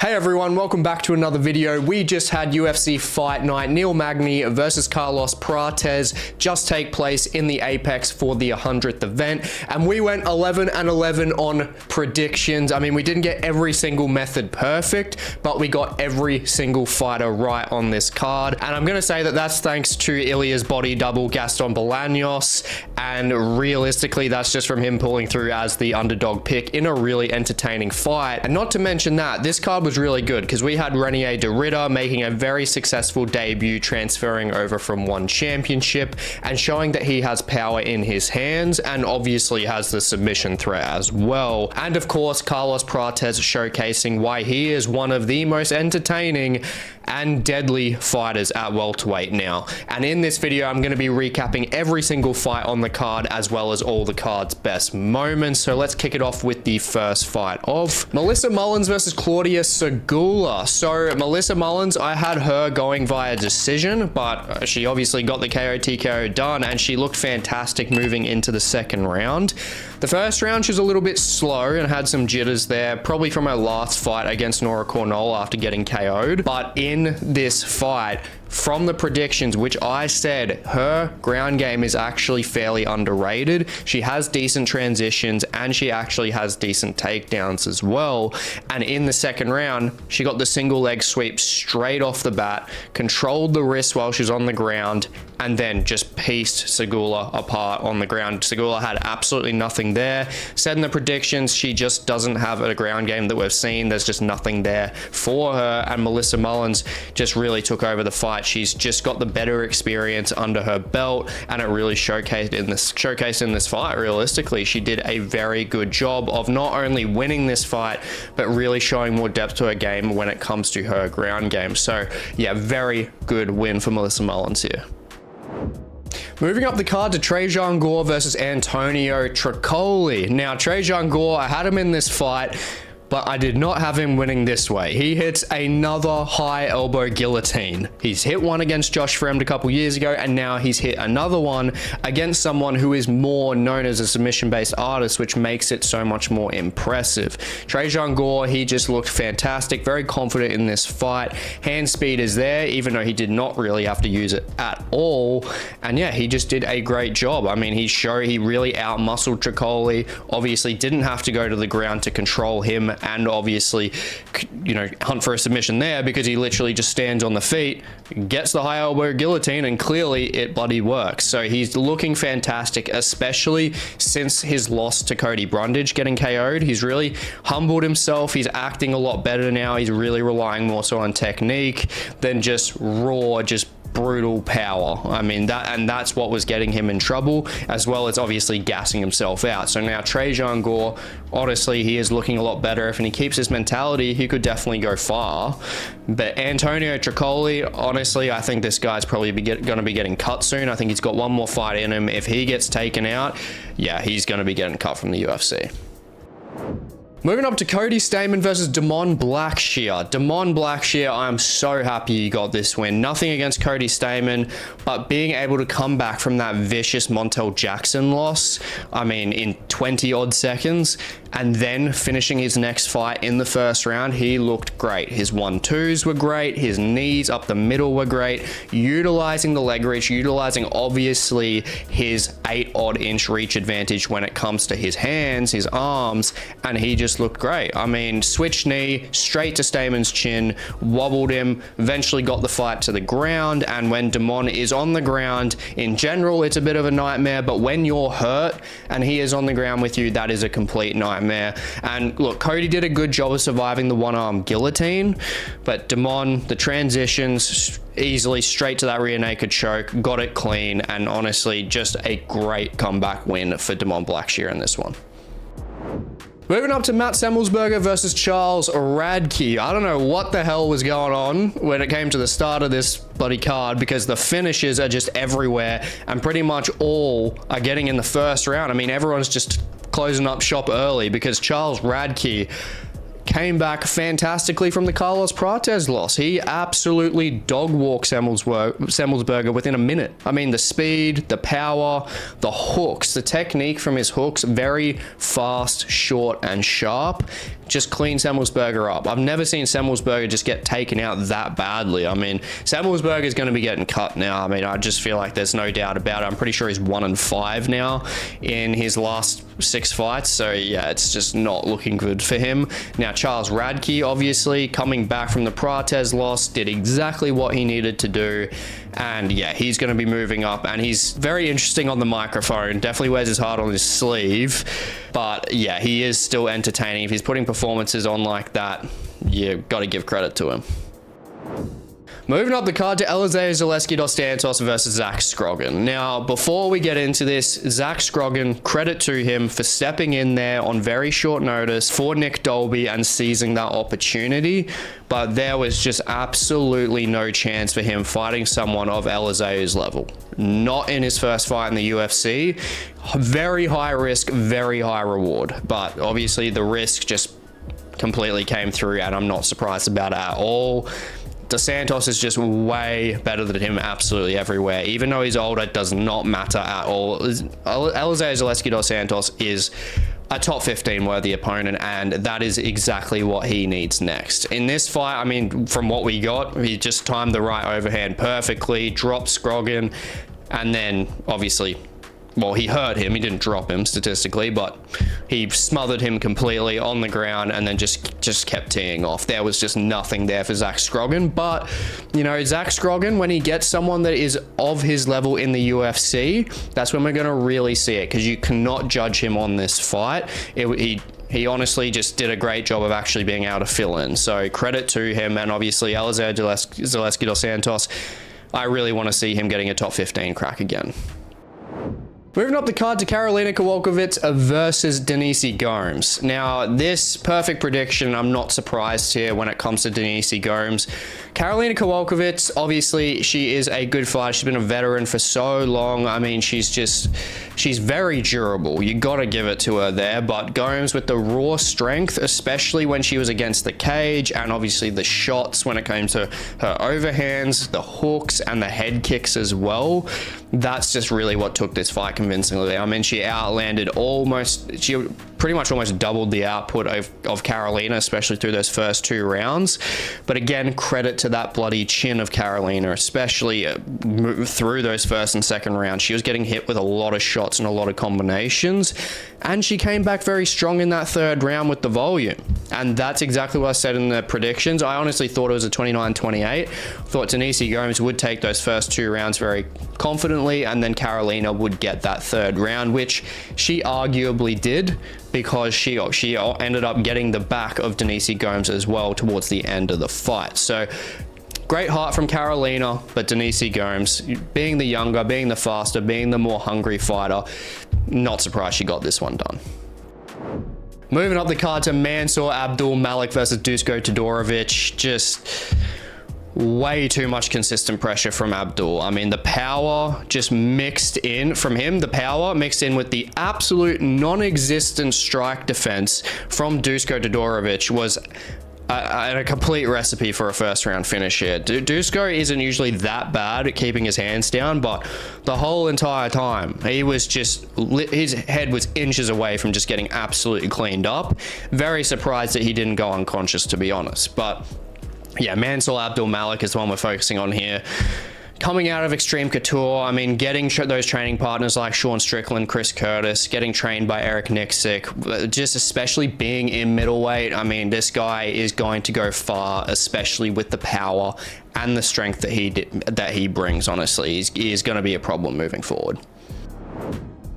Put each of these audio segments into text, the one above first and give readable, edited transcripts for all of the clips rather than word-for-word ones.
Hey everyone, welcome back to another video. We just had UFC Fight Night, Neil Magny versus Carlos Prates just take place in the Apex for the 100th event, and we went 11-11 on predictions. I mean, we didn't get every single method perfect, but we got every single fighter right on this card, and I'm gonna say that that's thanks to Ilya's body double Gaston Bolanos, and realistically that's just from him pulling through as the underdog pick in a really entertaining fight. And not to mention that this card was really good because we had Reinier de Ridder making a very successful debut, transferring over from one championship and showing that he has power in his hands and obviously has the submission threat as well. And of course, Carlos Prates showcasing why he is one of the most entertaining and deadly fighters at welterweight now. And in this video, I'm going to be recapping every single fight on the card as well as all the card's best moments. So let's kick it off with the first fight of Melissa Mullins versus Klaudia Sygula. So Melissa Mullins, I had her going via decision, but she obviously got the KO TKO done and she looked fantastic moving into the second round. The first round, she was a little bit slow and had some jitters there, probably from her last fight against Nora Cornell after getting KO'd. But in this fight, from the predictions, which I said her ground game is actually fairly underrated. She has decent transitions and she actually has decent takedowns as well. And in the second round, she got the single leg sweep straight off the bat, controlled the wrist while she's on the ground, and then just pieced Sygula apart on the ground. Sygula had absolutely nothing there. Said in the predictions, she just doesn't have a ground game that we've seen. There's just nothing there for her. And Melissa Mullins just really took over the fight. She's just got the better experience under her belt, and it really showcased in this fight. Realistically, she did a very good job of not only winning this fight, but really showing more depth to her game when it comes to her ground game. So yeah, very good win for Melissa Mullins here. Moving up the card to Tresean Gore versus Antonio Trocoli. Now, Tresean Gore, I had him in this fight, but I did not have him winning this way. He hits another high elbow guillotine. He's hit one against Josh Fremd a couple years ago, and now he's hit another one against someone who is more known as a submission-based artist, which makes it so much more impressive. Tresean Gore, he just looked fantastic, very confident in this fight. Hand speed is there, even though he did not really have to use it at all. And yeah, he just did a great job. I mean, he really out-muscled Trocoli, obviously didn't have to go to the ground to control him and obviously, you know, hunt for a submission there, because he literally just stands on the feet, gets the high elbow guillotine, and clearly it bloody works. So he's looking fantastic, especially since his loss to Cody Brundage getting KO'd. He's really humbled himself. He's acting a lot better now. He's really relying more so on technique than just raw, just brutal power. I mean, that's what was getting him in trouble, as well as obviously gassing himself out. So now Tresean Gore, honestly, he is looking a lot better. If he keeps his mentality, he could definitely go far. But Antonio Trocoli, honestly, I think this guy's probably going to be getting cut soon. I think he's got one more fight in him. If he gets taken out, yeah, he's going to be getting cut from the UFC. Moving up to Cody Stamann versus Blackshear. Blackshear, I am so happy you got this win. Nothing against Cody Stamann, but being able to come back from that vicious Montel Jackson loss, I mean, in 20 odd seconds, and then finishing his next fight in the first round, he looked great. His 1-2s were great. His knees up the middle were great. Utilizing the leg reach, utilizing obviously his 8 odd inch reach advantage when it comes to his hands, his arms, and he just looked great. I mean, switch knee straight to Stamann's chin, wobbled him, eventually got the fight to the ground. And when Damon is on the ground, in general, it's a bit of a nightmare, but when you're hurt and he is on the ground with you, that is a complete nightmare. And look, Cody did a good job of surviving the one-arm guillotine, but Damon, the transitions, easily straight to that rear naked choke, got it clean, and honestly, just a great comeback win for Blackshear in this one. Moving up to Matt Semelsburger versus Charles Radtke. I don't know what the hell was going on when it came to the start of this bloody card, because the finishes are just everywhere and pretty much all are getting in the first round. I mean, everyone's just closing up shop early because Charles Radtke came back fantastically from the Carlos Prates loss. He absolutely dog-walked Semelsburger within a minute. I mean, the speed, the power, the hooks, the technique from his hooks, very fast, short, and sharp. Just clean Semelsburger up. I've never seen Semelsburger just get taken out that badly. I mean, Semelsburger is going to be getting cut now. I mean, I just feel like there's no doubt about it. I'm pretty sure he's 1-5 now in his last 6 fights. So yeah, it's just not looking good for him. Now, Charles Radtke, obviously, coming back from the Prates loss, did exactly what he needed to do. And yeah, he's going to be moving up, and he's very interesting on the microphone. Definitely wears his heart on his sleeve. But yeah, he is still entertaining. If he's putting performances on like that, you got to give credit to him. Moving up the card to Elizeu Zaleski dos Santos versus Zach Scroggin. Now, before we get into this, Zach Scroggin, credit to him for stepping in there on very short notice for Nick Dolby and seizing that opportunity. But there was just absolutely no chance for him fighting someone of Elizeu's level. Not in his first fight in the UFC. Very high risk, very high reward. But obviously the risk just completely came through, and I'm not surprised about it at all. Dos Santos is just way better than him absolutely everywhere. Even though he's older, it does not matter at all. Elizeu Zaleski dos Santos is a top 15 worthy opponent, and that is exactly what he needs next. In this fight, I mean, from what we got, he just timed the right overhand perfectly, dropped Scroggin, and then obviously, well, he hurt him. He didn't drop him statistically, but he smothered him completely on the ground and then just kept teeing off. There was just nothing there for Zach Scroggin. But, you know, Zach Scroggin, when he gets someone that is of his level in the UFC, that's when we're going to really see it, because you cannot judge him on this fight. He honestly just did a great job of actually being able to fill in. So credit to him, and obviously Elizeu Zaleski dos Santos, I really want to see him getting a top 15 crack again. Moving up the card to Karolina Kowalkiewicz versus Denise Gomes. Now, this perfect prediction, I'm not surprised here when it comes to Denise Gomes. Karolina Kowalkiewicz, obviously, she is a good fighter. She's been a veteran for so long. I mean, she's very durable. You got to give it to her there. But Gomes, with the raw strength, especially when she was against the cage, and obviously the shots when it came to her overhands, the hooks, and the head kicks as well, that's just really what took this fight convincingly. I mean, she pretty much almost doubled the output of Karolina, especially through those first 2 rounds. But again, credit to that bloody chin of Karolina, especially through those first and second rounds. She was getting hit with a lot of shots and a lot of combinations, and she came back very strong in that 3rd round with the volume. And that's exactly what I said in the predictions. I honestly thought it was a 29-28. Thought Denise Gomes would take those first 2 rounds very confidently, and then Karolina would get that 3rd round, which she arguably did, because she ended up getting the back of Denise Gomes as well towards the end of the fight. So great heart from Karolina, but Denise Gomes, being the younger, being the faster, being the more hungry fighter, not surprised she got this one done. Moving up the card to Mansour Abdul-Malik versus Dusko Todorovic. Just way too much consistent pressure from Abdul. I mean, the power just mixed in from him. The power mixed in with the absolute non-existent strike defense from Dusko Todorovic was a complete recipe for a 1st round finish here. Dusko isn't usually that bad at keeping his hands down, but the whole entire time, his head was inches away from just getting absolutely cleaned up. Very surprised that he didn't go unconscious, to be honest. But yeah, Mansour Abdul-Malik is the one we're focusing on here. Coming out of Extreme Couture, I mean, getting those training partners like Sean Strickland, Chris Curtis, getting trained by Eric Nixick, just especially being in middleweight. I mean, this guy is going to go far, especially with the power and the strength that he brings. Honestly, he's going to be a problem moving forward.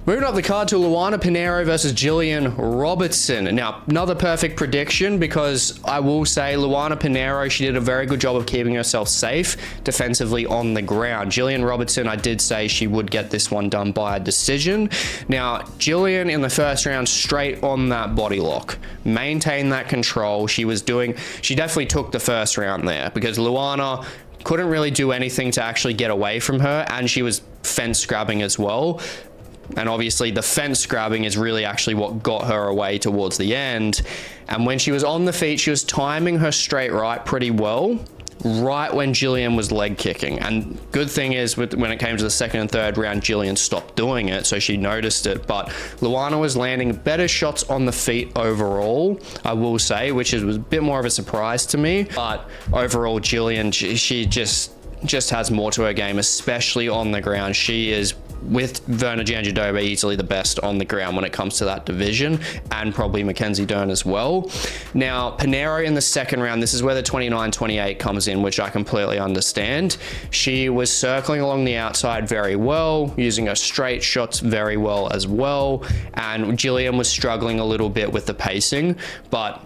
Moving up the card to Luana Pinheiro versus Jillian Robertson. Now, another perfect prediction, because I will say Luana Pinheiro, she did a very good job of keeping herself safe defensively on the ground. Jillian Robertson, I did say she would get this one done by a decision. Now, Jillian in the 1st round, straight on that body lock, maintained that control. She definitely took the 1st round there, because Luana couldn't really do anything to actually get away from her, and she was fence grabbing as well. And obviously the fence grabbing is really actually what got her away towards the end. And when she was on the feet, she was timing her straight right pretty well, right when Jillian was leg kicking. And good thing is when it came to the second and third round, Jillian stopped doing it, so she noticed it. But Luana was landing better shots on the feet overall, I will say, which was a bit more of a surprise to me. But overall, Jillian, she just has more to her game, especially on the ground. She is, with Verna Jandiroba, easily the best on the ground when it comes to that division, and probably Mackenzie Dern as well. Now, Pinheiro in the second round, this is where the 29-28 comes in, which I completely understand. She was circling along the outside very well, using her straight shots very well as well, and Jillian was struggling a little bit with the pacing, but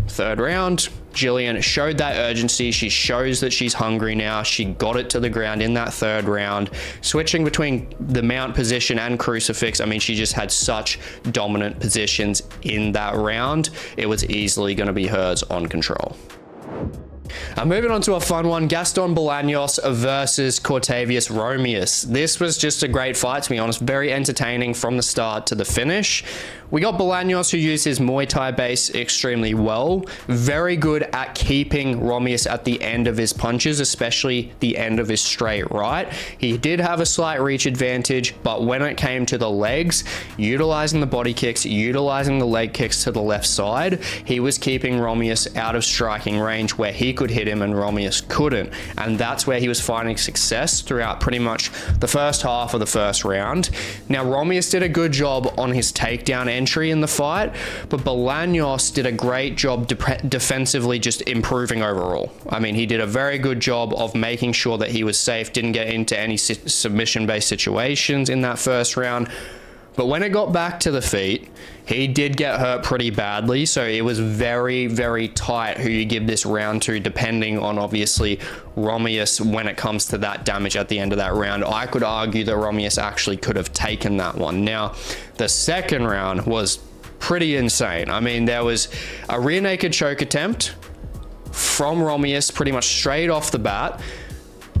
third round, Jillian showed that urgency. She shows that she's hungry now. She got it to the ground in that third round, switching between the mount position and crucifix. I mean, she just had such dominant positions in that round. It was easily going to be hers on control. Moving on to a fun one, Gaston Bolanos versus Cortavious Romious. This was just a great fight, to be honest. Very entertaining from the start to the finish. We got Bolanos, who used his Muay Thai base extremely well. Very good at keeping Romious at the end of his punches, especially the end of his straight right. He did have a slight reach advantage, but when it came to the legs, utilizing the body kicks, utilizing the leg kicks to the left side, he was keeping Romious out of striking range where he could hit him and Romious couldn't. And that's where he was finding success throughout pretty much the first half of the first round. Now, Romious did a good job on his takedown entry in the fight, but Bolanos did a great job defensively, just improving overall. I mean, he did a very good job of making sure that he was safe, didn't get into any submission-based situations in that first round. But when it got back to the feet, he did get hurt pretty badly, so it was very, very tight who you give this round to, depending on, obviously, Romious when it comes to that damage at the end of that round. I could argue that Romious actually could have taken that one. Now, the second round was pretty insane. I mean, there was a rear naked choke attempt from Romious pretty much straight off the bat.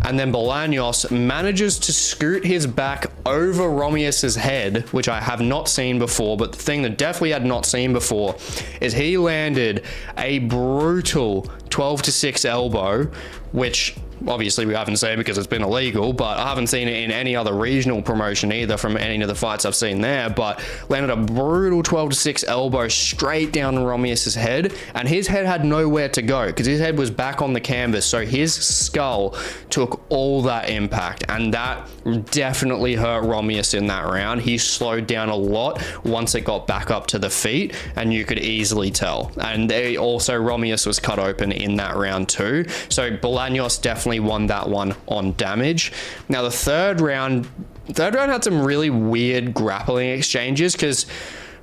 And then Bolanos manages to scoot his back over Romious's head, which I have not seen before. But the thing that definitely had not seen before is he landed a brutal 12-6 elbow, which obviously we haven't seen because it's been illegal, but I haven't seen it in any other regional promotion either from any of the fights I've seen there. But landed a brutal 12-6 elbow straight down Romious's head, and his head had nowhere to go because his head was back on the canvas, so his skull took all that impact, and that definitely hurt Romious in that round. He slowed down a lot once it got back up to the feet, and you could easily tell. And also Romious was cut open in that round too, so Bolanos definitely won that one on damage. Now the third round had some really weird grappling exchanges because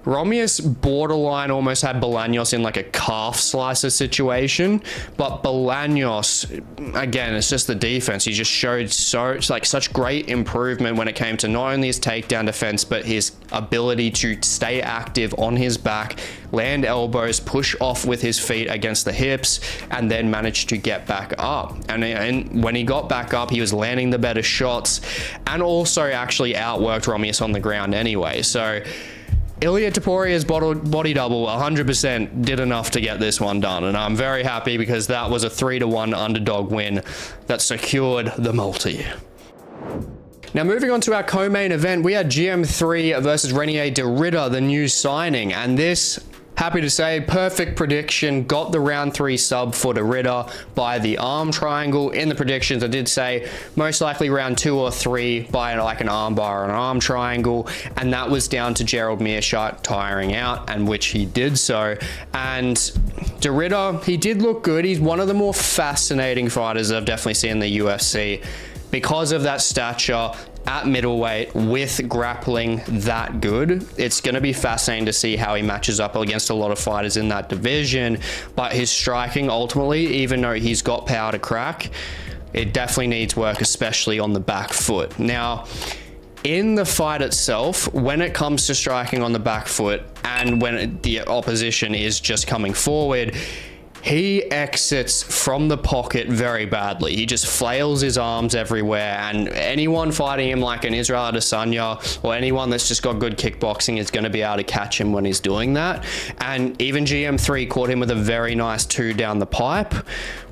Romious borderline almost had Bolanos in like a calf slicer situation, but Bolanos, again, it's just the defense. He just showed such great improvement when it came to not only his takedown defense, but his ability to stay active on his back, land elbows, push off with his feet against the hips, and then managed to get back up. And when he got back up, he was landing the better shots and also actually outworked Romious on the ground anyway. So Ilia Toporia's body double 100% did enough to get this one done, and I'm very happy because that was a 3-1 underdog win that secured the multi. Now moving on to our co-main event, we had GM3 versus Reinier de Ridder, the new signing, and this, happy to say, perfect prediction, got the round 3 sub for de Ridder by the arm triangle. In the predictions, I did say most likely round 2 or 3 by like an arm bar or an arm triangle, and that was down to Gerald Meerschaert tiring out, and which he did so. And de Ridder, he did look good. He's one of the more fascinating fighters I've definitely seen in the UFC because of that stature at middleweight with grappling that good. It's going to be fascinating to see how he matches up against a lot of fighters in that division, but his striking ultimately, even though he's got power to crack, it definitely needs work, especially on the back foot. Now, in the fight itself, when it comes to striking on the back foot and when the opposition is just coming forward, he exits from the pocket very badly. He just flails his arms everywhere, and anyone fighting him like an Israel Adesanya or anyone that's just got good kickboxing is going to be able to catch him when he's doing that. And even GM3 caught him with a very nice 2 down the pipe,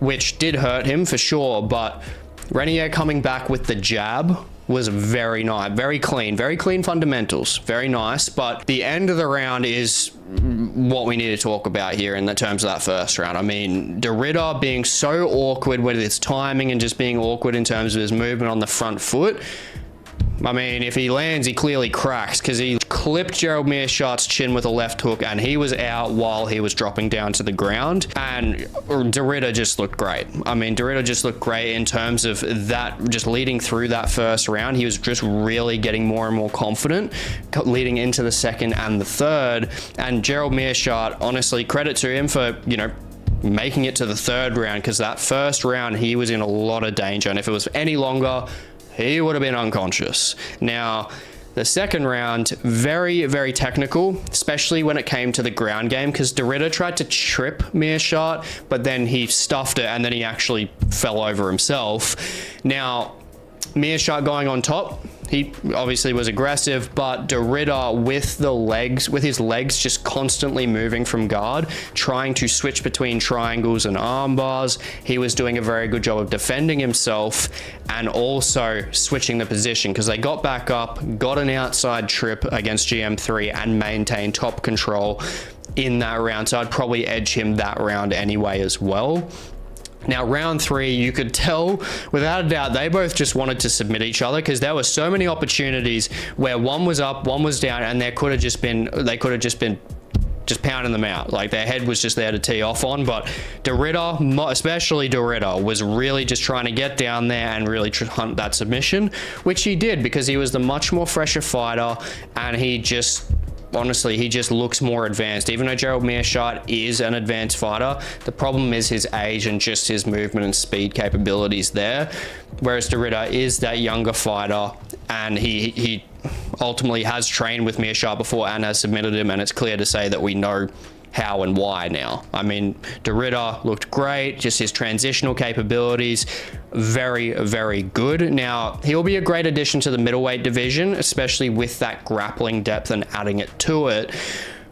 which did hurt him for sure, but Reinier coming back with the jab was very nice, very clean fundamentals, very nice. But the end of the round is what we need to talk about here in the terms of that first round. I mean, de Ridder being so awkward with his timing and just being awkward in terms of his movement on the front foot. I mean, if he lands, he clearly cracks, because he clipped Gerald Meerschaert's chin with a left hook, and he was out while he was dropping down to the ground. And de Ridder just looked great. I mean, de Ridder just looked great in terms of that, just leading through that first round. He was just really getting more and more confident leading into the second and the third. And Gerald Meerschaert, honestly, credit to him for, you know, making it to the third round, because that first round, he was in a lot of danger. And if it was any longer, he would have been unconscious. Now, the second round, very, very technical, especially when it came to the ground game, because de Ridder tried to trip Meerschaert, but then he stuffed it, and then he actually fell over himself. Now, Meerschaert going on top, he obviously was aggressive, but de Ridder with his legs just constantly moving from guard, trying to switch between triangles and arm bars. He was doing a very good job of defending himself and also switching the position, because they got back up, got an outside trip against GM3 and maintained top control in that round. So I'd probably edge him that round anyway as well. Now, round 3, you could tell without a doubt they both just wanted to submit each other, because there were so many opportunities where one was up, one was down, and they could have just been pounding them out. Like, their head was just there to tee off on. But de Ridder, especially de Ridder, was really just trying to get down there and really hunt that submission, which he did, because he was the much more fresher fighter, and he just looks more advanced. Even though Gerald Meerschaert is an advanced fighter, the problem is his age and just his movement and speed capabilities there. Whereas de Ridder is that younger fighter, and he ultimately has trained with Meerschaert before and has submitted him, and it's clear to say that we know how and why now. I mean, de Ridder looked great, just his transitional capabilities, very, very good. Now, he'll be a great addition to the middleweight division, especially with that grappling depth and adding it to it.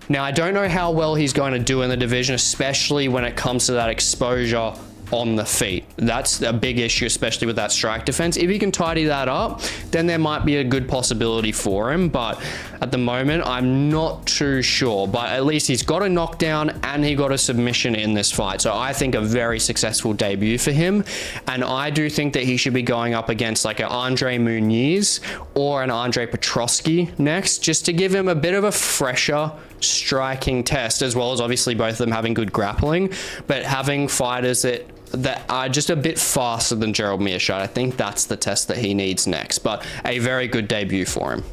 Now, I don't know how well he's going to do in the division, especially when it comes to that exposure on the feet. That's a big issue, especially with that strike defense. If he can tidy that up, then there might be a good possibility for him, but at the moment, I'm not too sure. But at least he's got a knockdown and he got a submission in this fight, so I think a very successful debut for him. And I do think that he should be going up against like an Andre Muniz or an Andre Petroski next, just to give him a bit of a fresher striking test, as well as obviously both of them having good grappling, but having fighters that are just a bit faster than Gerald Meerschaert. I think that's the test that he needs next, but a very good debut for him.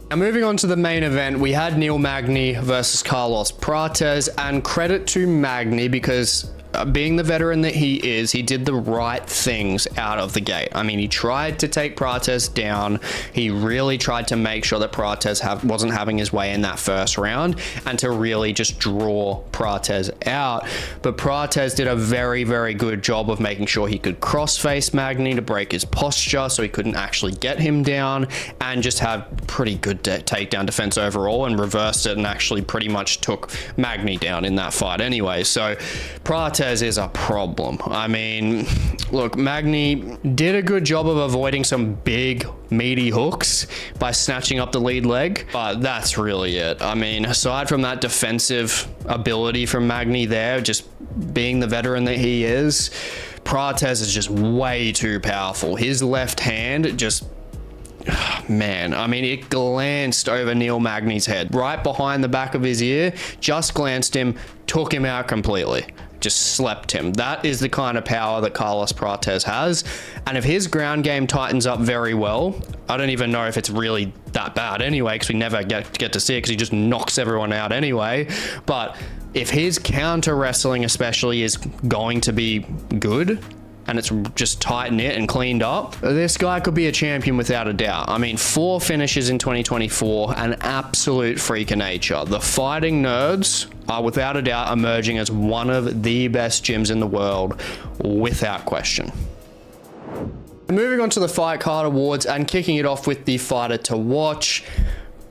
Now, moving on to the main event, we had Neil Magny versus Carlos Prates, and credit to Magny, because being the veteran that he is, he did the right things out of the gate. I mean, he tried to take Prates down. He really tried to make sure that Prates wasn't having his way in that first round, and to really just draw Prates out. But Prates did a very, very good job of making sure he could cross-face Magny to break his posture so he couldn't actually get him down, and just have pretty good takedown defense overall, and reversed it and actually pretty much took Magny down in that fight anyway. So Prates is a problem. I mean, look, Magny did a good job of avoiding some big meaty hooks by snatching up the lead leg, but that's really it. I mean, aside from that defensive ability from Magny there, just being the veteran that he is, Prates is just way too powerful. His left hand just, man, I mean, it glanced over Neil Magny's head, right behind the back of his ear, just glanced him, took him out completely. Just slept him. That is the kind of power that Carlos Prates has. And if his ground game tightens up very well, I don't even know if it's really that bad anyway, because we never get to see it, because he just knocks everyone out anyway. But if his counter wrestling especially is going to be good, and it's just tight knit and cleaned up, this guy could be a champion without a doubt. I mean, 4 finishes in 2024, an absolute freak of nature. The fighting nerds are without a doubt emerging as one of the best gyms in the world, without question. Moving on to the fight card awards and kicking it off with the fighter to watch.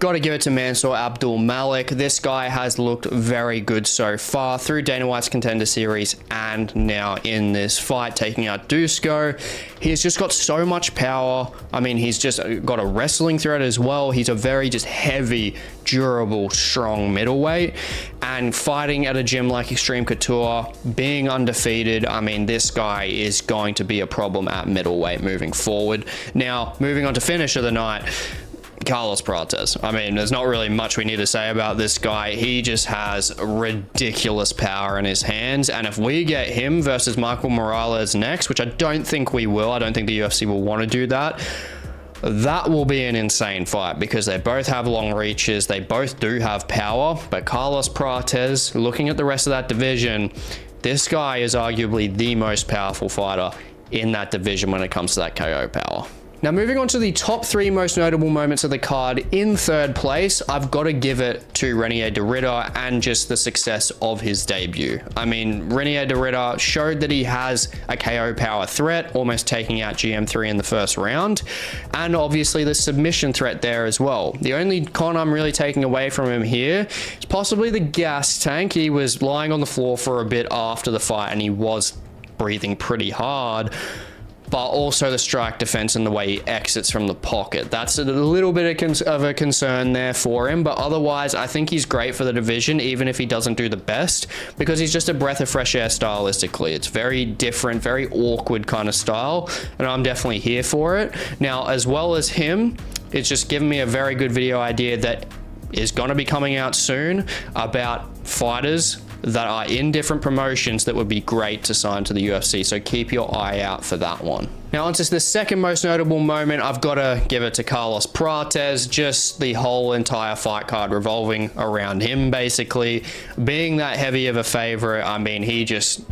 Got to give it to Mansour Abdul-Malik. This guy has looked very good so far through Dana White's Contender Series and now in this fight, taking out Dusko. He's just got so much power. I mean, he's just got a wrestling threat as well. He's a very just heavy, durable, strong middleweight. And fighting at a gym like Extreme Couture, being undefeated, I mean, this guy is going to be a problem at middleweight moving forward. Now, moving on to finish of the night, Carlos Prates. I mean, there's not really much we need to say about this guy. He just has ridiculous power in his hands, and if we get him versus Michael Morales next, which I don't think we will, I don't think the UFC will want to do that, that will be an insane fight because they both have long reaches, they both do have power, but Carlos Prates, looking at the rest of that division, this guy is arguably the most powerful fighter in that division when it comes to that KO power. Now, moving on to the top 3 most notable moments of the card. In third place, I've got to give it to Reinier de Ridder and just the success of his debut. I mean, Reinier de Ridder showed that he has a KO power threat, almost taking out GM3 in the first round, and obviously the submission threat there as well. The only con I'm really taking away from him here is possibly the gas tank. He was lying on the floor for a bit after the fight and he was breathing pretty hard, but also the strike defense and the way he exits from the pocket. That's a little bit of a concern there for him, but otherwise I think he's great for the division, even if he doesn't do the best, because he's just a breath of fresh air stylistically. It's very different, very awkward kind of style, and I'm definitely here for it. Now, as well as him, it's just given me a very good video idea that is going to be coming out soon about fighters that are in different promotions that would be great to sign to the UFC, so keep your eye out for that one. Now, onto the second most notable moment, I've got to give it to Carlos Prates. Just the whole entire fight card revolving around him, basically. Being that heavy of a favorite, I mean, he just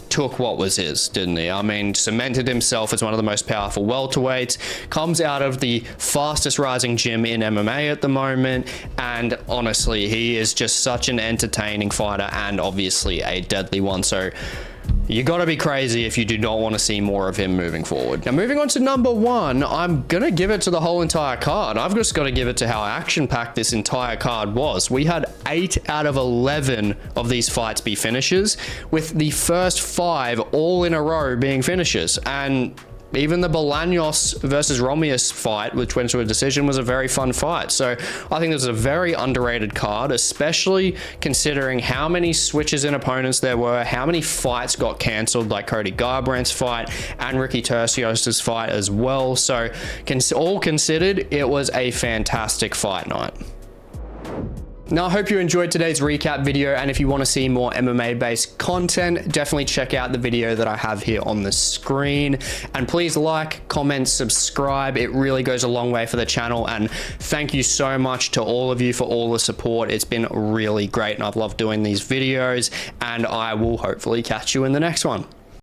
took what was his, didn't he? I mean, cemented himself as one of the most powerful welterweights, comes out of the fastest rising gym in MMA at the moment, and honestly, he is just such an entertaining fighter and obviously a deadly one. So you gotta be crazy if you do not want to see more of him moving forward. Now, moving on to number 1, I'm gonna give it to the whole entire card. I've just got to give it to how action-packed this entire card was. We had 8 out of 11 of these fights be finishes, with the first 5 all in a row being finishes. And even the Bolanos versus Romious fight, which went to a decision, was a very fun fight. So I think this is a very underrated card, especially considering how many switches in opponents there were, how many fights got cancelled, like Cody Garbrandt's fight and Ricky Turcios' fight as well. So all considered, it was a fantastic fight night. Now, I hope you enjoyed today's recap video, and if you want to see more MMA-based content, definitely check out the video that I have here on the screen. And please like, comment, subscribe. It really goes a long way for the channel, and thank you so much to all of you for all the support. It's been really great, and I've loved doing these videos, and I will hopefully catch you in the next one.